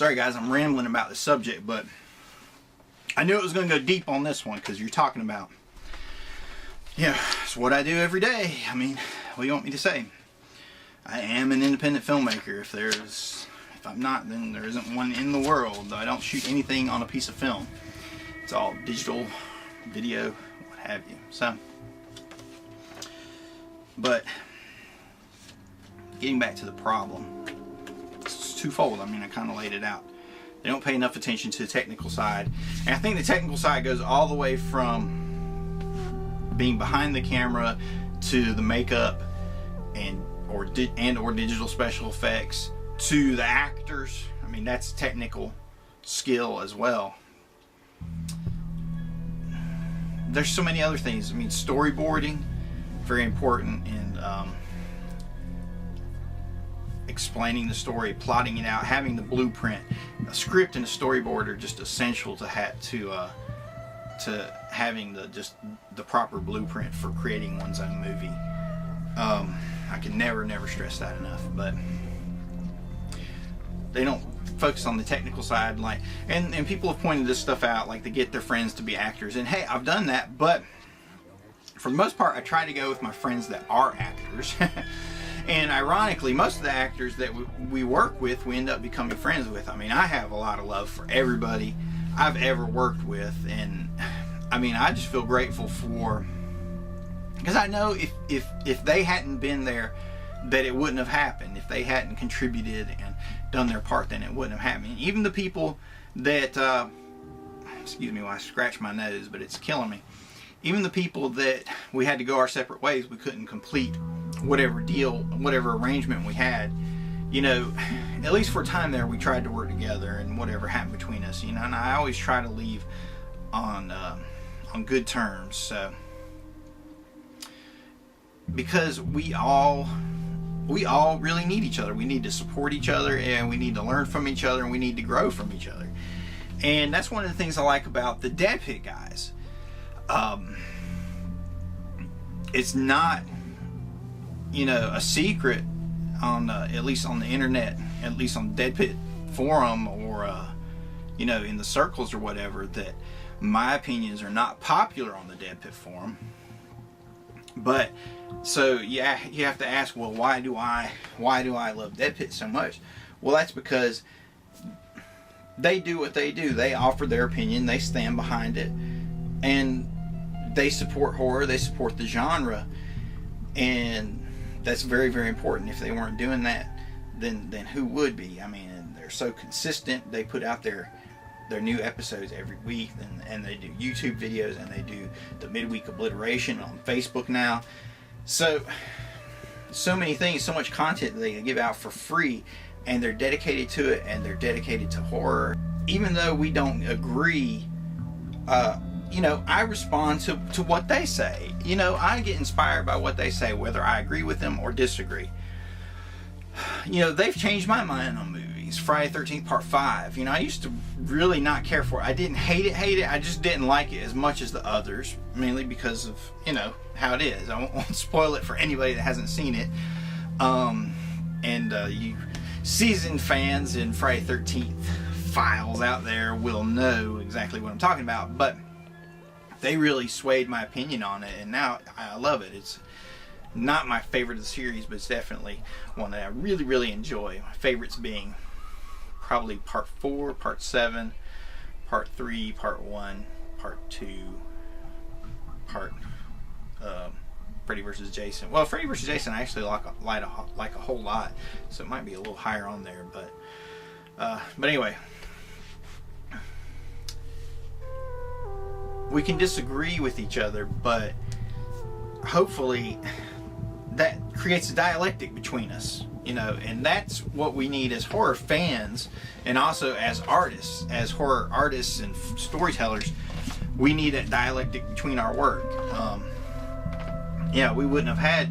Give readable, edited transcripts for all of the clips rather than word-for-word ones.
Sorry guys, I'm rambling about the subject, but I knew it was going to go deep on this one because you're talking about, yeah, it's what I do every day. I mean, what do you want me to say? I am an independent filmmaker. If I'm not, then there isn't one in the world. I don't shoot anything on a piece of film. It's all digital, video, what have you. So, but getting back to the problem, it's twofold. I mean, I kind of laid it out. They don't pay enough attention to the technical side, and I think the technical side goes all the way from being behind the camera to the makeup and or digital special effects to the actors. I mean, that's technical skill as well. There's so many other things. I mean, storyboarding, very important in explaining the story, plotting it out, having the blueprint. A script and a storyboard are just essential to having the proper blueprint for creating one's own movie. I can never stress that enough. But they don't focus on the technical side, like, and people have pointed this stuff out, like they get their friends to be actors, and hey, I've done that, but for the most part I try to go with my friends that are actors. And ironically, most of the actors that we work with, we end up becoming friends with. I mean, I have a lot of love for everybody I've ever worked with, and I mean, I just feel grateful for, because I know if they hadn't been there, that it wouldn't have happened. If they hadn't contributed and done their part, then it wouldn't have happened. Even the people that, excuse me while I scratch my nose, but it's killing me. Even the people that we had to go our separate ways, we couldn't complete whatever deal, whatever arrangement we had, you know, at least for a time there, we tried to work together, and whatever happened between us, you know, and I always try to leave on good terms, so, because we all really need each other. We need to support each other, and we need to learn from each other, and we need to grow from each other. And that's one of the things I like about the DEADPIT guys. It's not, you know, a secret on at least on the internet, at least on the DEADPIT forum, or you know, in the circles or whatever, that my opinions are not popular on the DEADPIT forum. But so yeah, you have to ask, well, why do I love DEADPIT so much? Well, that's because they do what they do. They offer their opinion, they stand behind it, and they support horror, they support the genre, and that's very important. If they weren't doing that, then who would be? I mean, and they're so consistent. They put out their new episodes every week, and they do YouTube videos, and they do the midweek obliteration on Facebook now. So many things, so much content that they give out for free, and they're dedicated to it, and they're dedicated to horror. Even though we don't agree, you know, I respond to what they say. You know, I get inspired by what they say, whether I agree with them or disagree. You know, they've changed my mind on movies. Friday the 13th Part 5. You know, I used to really not care for it. I didn't hate it. I just didn't like it as much as the others, mainly because of, you know, how it is. I won't spoil it for anybody that hasn't seen it. You seasoned fans in Friday the 13th files out there will know exactly what I'm talking about. But they really swayed my opinion on it, and now I love it. It's not my favorite of the series, but it's definitely one that I really enjoy. My favorites being probably Part 4, Part 7, Part 3, Part 1, Part 2, Part Freddy vs. Jason. Well, Freddy vs. Jason I actually like a whole lot, so it might be a little higher on there, but anyway. We can disagree with each other, but hopefully that creates a dialectic between us, you know, and that's what we need as horror fans, and also as artists, as horror artists and storytellers. We need that dialectic between our work. Yeah, we wouldn't have had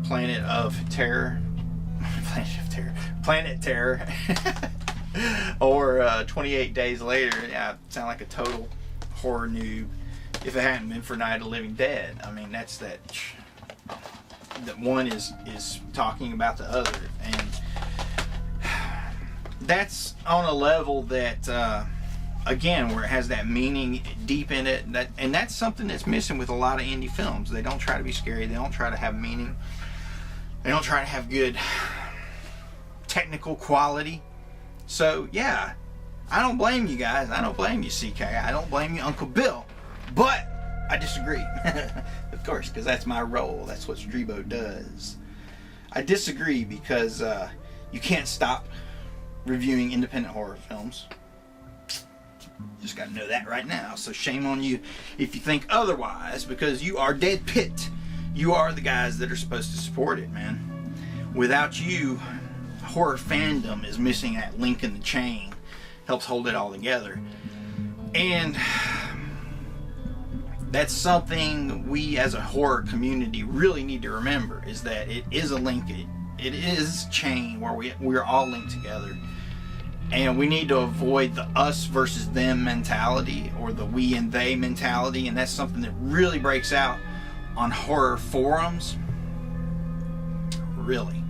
Planet Terror, or 28 Days Later. Yeah, I sound like a total horror noob if it hadn't been for Night of the Living Dead. I mean, that's that one is talking about the other, and that's on a level that again, where it has that meaning deep in it, and that's something that's missing with a lot of indie films. They don't try to be scary, they don't try to have meaning, they don't try to have good technical quality. So yeah, I don't blame you guys, I don't blame you CK, I don't blame you Uncle Bill, but I disagree. Of course, because that's my role, that's what Streebo does. I disagree because you can't stop reviewing independent horror films. Just got to know that right now. So shame on you if you think otherwise, because you are DEADPIT. You are the guys that are supposed to support it, man. Without you, horror fandom is missing that link in the chain. Helps hold it all together. And that's something we as a horror community really need to remember, is that it is a link. It is a chain where we're all linked together. And we need to avoid the us versus them mentality, or the we and they mentality, and that's something that really breaks out on horror forums. Really.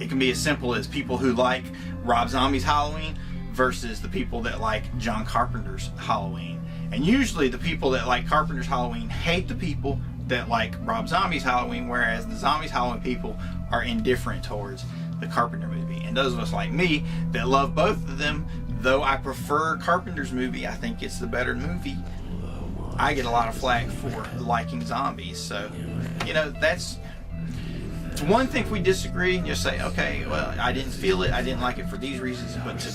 It can be as simple as people who like Rob Zombie's Halloween versus the people that like John Carpenter's Halloween. And usually the people that like Carpenter's Halloween hate the people that like Rob Zombie's Halloween, whereas the Zombie's Halloween people are indifferent towards the Carpenter movie. And those of us like me that love both of them, though I prefer Carpenter's movie, I think it's the better movie, I get a lot of flack for liking zombies. So, you know, it's one thing if we disagree and just say, okay, well, I didn't feel it, I didn't like it for these reasons, but to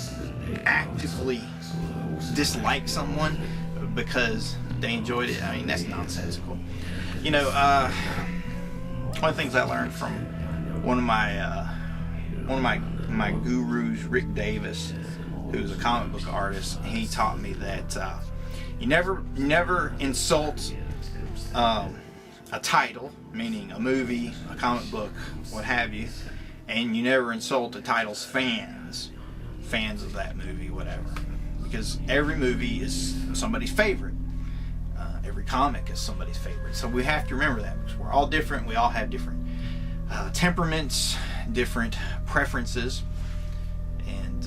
actively dislike someone because they enjoyed it, I mean, that's nonsensical. You know, one of the things I learned from one of my gurus, Rick Davis, who's a comic book artist, he taught me that you never insult a title, meaning a movie, a comic book, what have you, and you never insult a title's fans of that movie, whatever, because every movie is somebody's favorite. Every comic is somebody's favorite. So we have to remember that, because we're all different, we all have different temperaments, different preferences, and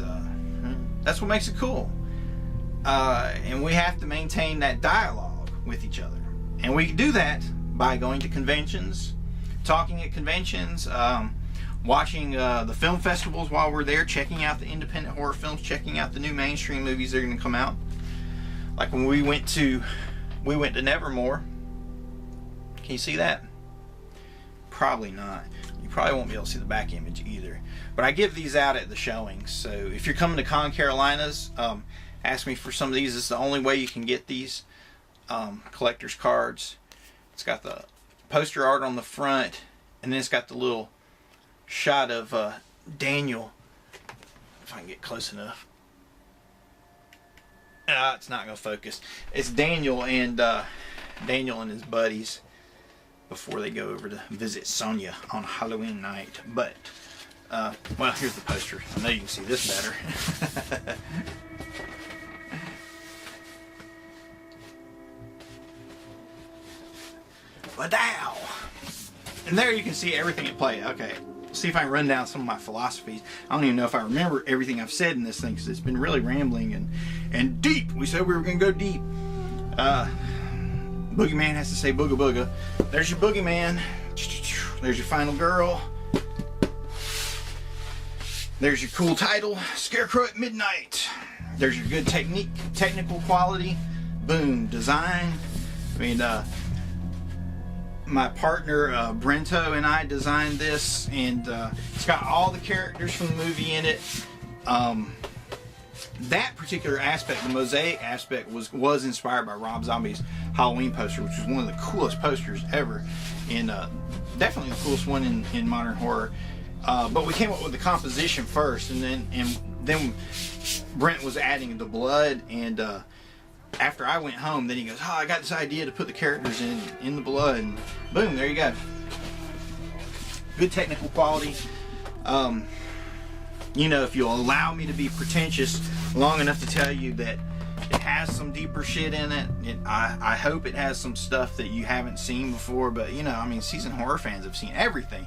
that's what makes it cool. And we have to maintain that dialogue with each other, and we can do that by going to conventions, talking at conventions, watching the film festivals while we're there, checking out the independent horror films, checking out the new mainstream movies that are going to come out. Like when we went to Nevermore. Can you see that? Probably not. You probably won't be able to see the back image either. But I give these out at the showings. So if you're coming to Con Carolinas, ask me for some of these. It's the only way you can get these collector's cards. It's got the poster art on the front, and then it's got the little shot of Daniel. If I can get close enough. It's not going to focus. It's Daniel and his buddies before they go over to visit Sonia on Halloween night. But, well, here's the poster. I know you can see this better. Wow! And there you can see everything at play. Okay. See if I can run down some of my philosophies. I don't even know if I remember everything I've said in this thing, because it's been really rambling and deep. We said we were going to go deep. Boogeyman has to say booga booga. There's your boogeyman. There's your final girl. There's your cool title, Scarecrow at Midnight. There's your good technical quality. Boom, design. I mean, my partner Brento and I designed this, and it's got all the characters from the movie in it. That particular aspect, the mosaic aspect, was inspired by Rob Zombie's Halloween poster, which is one of the coolest posters ever, and definitely the coolest one in modern horror. But we came up with the composition first, and then Brent was adding the blood, and after I went home, then he goes, "Oh, I got this idea to put the characters in the blood," and boom, there you go. Good technical quality. You know, if you'll allow me to be pretentious long enough to tell you that it has some deeper shit in it. I hope it has some stuff that you haven't seen before, but you know, I mean, seasoned horror fans have seen everything.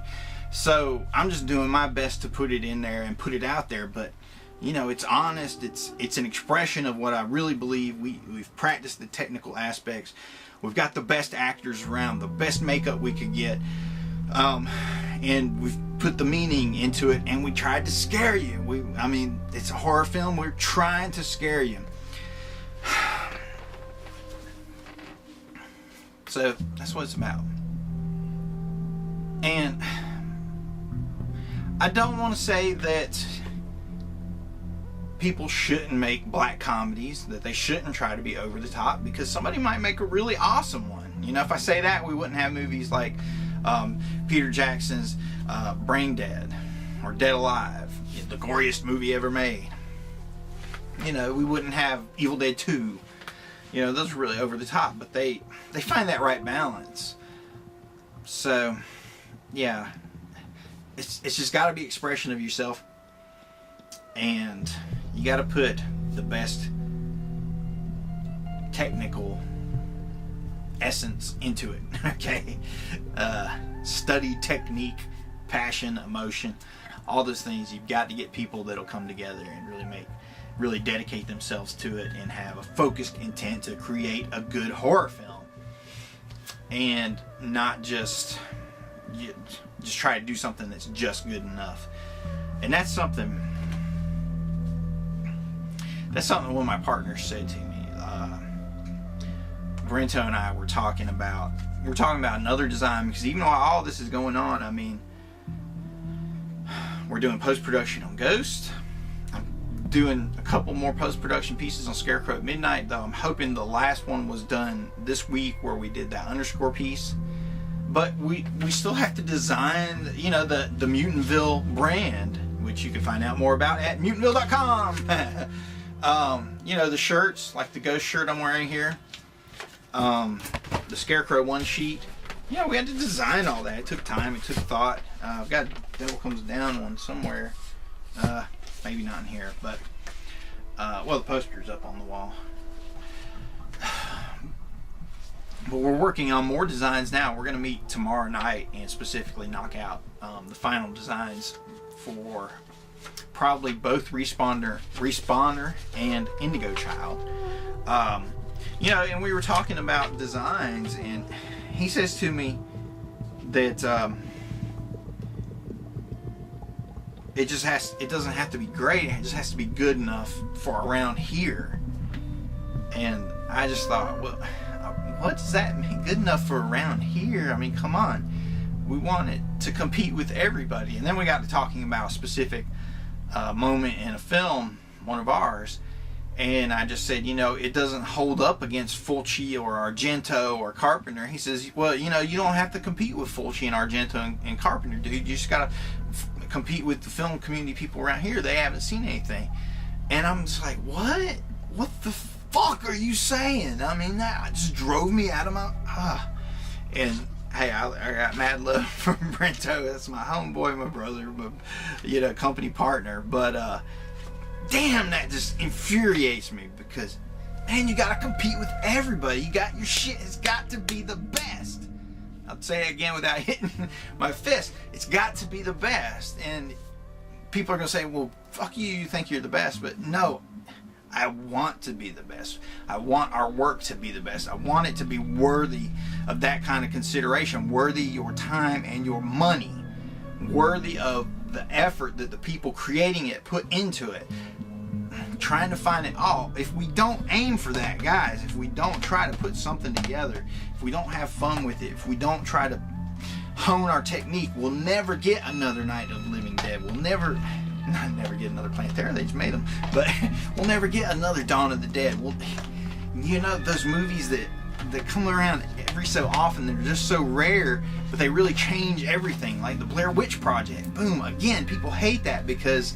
So I'm just doing my best to put it in there and put it out there, but You know, it's honest. It's an expression of what I really believe. We've practiced the technical aspects. We've got the best actors around, the best makeup we could get, and we've put the meaning into it. And we tried to scare you. I mean, it's a horror film. We're trying to scare you. So that's what it's about. And I don't want to say that people shouldn't make black comedies, that they shouldn't try to be over the top, because somebody might make a really awesome one. You know, if I say that, we wouldn't have movies like Peter Jackson's Brain Dead or Dead Alive, the goriest movie ever made. You know, we wouldn't have Evil Dead 2. You know, those are really over the top, but they find that right balance. So, yeah, it's just got to be expression of yourself, and you got to put the best technical essence into it. Okay, study, technique, passion, emotion, all those things. You've got to get people that'll come together and really dedicate themselves to it and have a focused intent to create a good horror film, and not just try to do something that's just good enough. And that's something one of my partners said to me. Brento and I were talking about another design, because even while all this is going on, I mean, we're doing post-production on Ghost. I'm doing a couple more post-production pieces on Scarecrow at Midnight, though I'm hoping the last one was done this week, where we did that underscore piece. But we still have to design, you know, the Mutantville brand, which you can find out more about at mutantville.com. You know, the shirts, like the Ghost shirt I'm wearing here, the Scarecrow one sheet. You know, we had to design all that. It took time, it took thought. I've got Devil Comes Down one somewhere. Maybe not in here, but well, the poster's up on the wall. But we're working on more designs now. We're going to meet tomorrow night and specifically knock out the final designs for probably both Respawner and Indigo Child. You know, and we were talking about designs, and he says to me that it doesn't have to be great. It just has to be good enough for around here. And I just thought, well, what does that mean? Good enough for around here? I mean, come on. We want it to compete with everybody. And then we got to talking about a specific moment in a film, one of ours, and I just said, you know, it doesn't hold up against Fulci or Argento or Carpenter. He says, well, you know, you don't have to compete with Fulci and Argento and Carpenter, dude. You just got to compete with the film community people around here. They haven't seen anything. And I'm just like, what? What the fuck are you saying? I mean, that just drove me out of my... And hey, I got mad love from Brento. That's my homeboy, my brother, my, you know, company partner. But damn, that just infuriates me, because, man, you gotta compete with everybody. You got your shit. It's got to be the best. I'll say it again without hitting my fist. It's got to be the best. And people are gonna say, well, fuck you, you think you're the best. But no, I want to be the best. I want our work to be the best. I want it to be worthy of that kind of consideration, worthy your time and your money, worthy of the effort that the people creating it put into it, trying to find it all. If we don't aim for that, guys, if we don't try to put something together, if we don't have fun with it, if we don't try to hone our technique, we'll never get another Night of the Living Dead. We'll never get another Planet Terror. They just made them. But we'll never get another Dawn of the Dead. You know, those movies that come around every so often, they're just so rare, but they really change everything. Like the Blair Witch Project. Boom. Again, people hate that because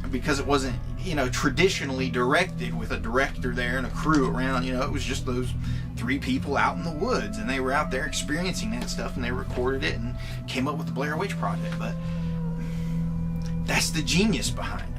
it wasn't, you know, traditionally directed with a director there and a crew around. You know, it was just those 3 people out in the woods, and they were out there experiencing that stuff, and they recorded it and came up with the Blair Witch Project. But that's the genius behind it.